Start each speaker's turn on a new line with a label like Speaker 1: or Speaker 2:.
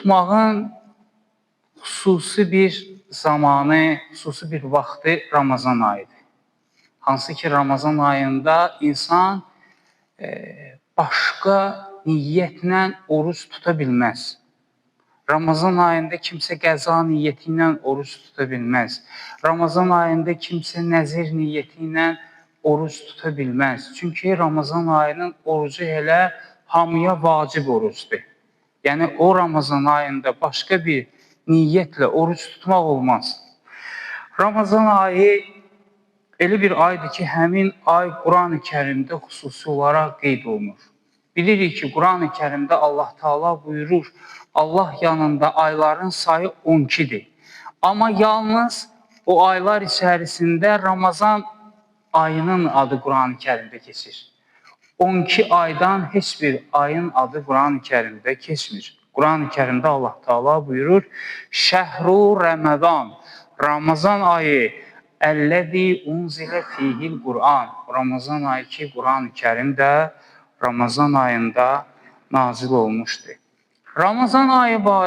Speaker 1: tutmağın xüsusi bir zamanı, xüsusi bir vaxtı Ramazan ayıdır. Hansı ki Ramazan ayında insan başqa niyyətlə oruç tuta bilməz. Ramazan ayında kimsə qəza niyyəti ilə oruç tuta bilməz. Ramazan ayında kimsə nəzir niyyəti ilə oruç tuta bilməz. Çünki Ramazan ayının orucu elə hamıya vacib orucdur. Yəni o Ramazan ayında başqa bir niyyətlə oruç tutmaq olmaz. Ramazan ayı elə bir aydır ki, həmin ay Quran-ı Kərimdə xüsusi olaraq qeyd olunur. Bilirik ki, Quran-ı Kərimdə Allah Teala buyurur, Allah yanında ayların sayı 12'dir. Amma yalnız o aylar içərisində Ramazan ayının adı Quran-ı Kərimdə keçir. 12 aydan heç bir ayın adı Quran-ı Kərimdə keçmir. Quran-ı Kərimdə Allah Teala buyurur, Şəhru Ramazan, Ramazan ayı, Əlləzi unzilə fihil Quran. Ramazan ayı ki, Quran-ı Kərim də Ramazan ayında nazil olmuşdur. Ramazan ayı var.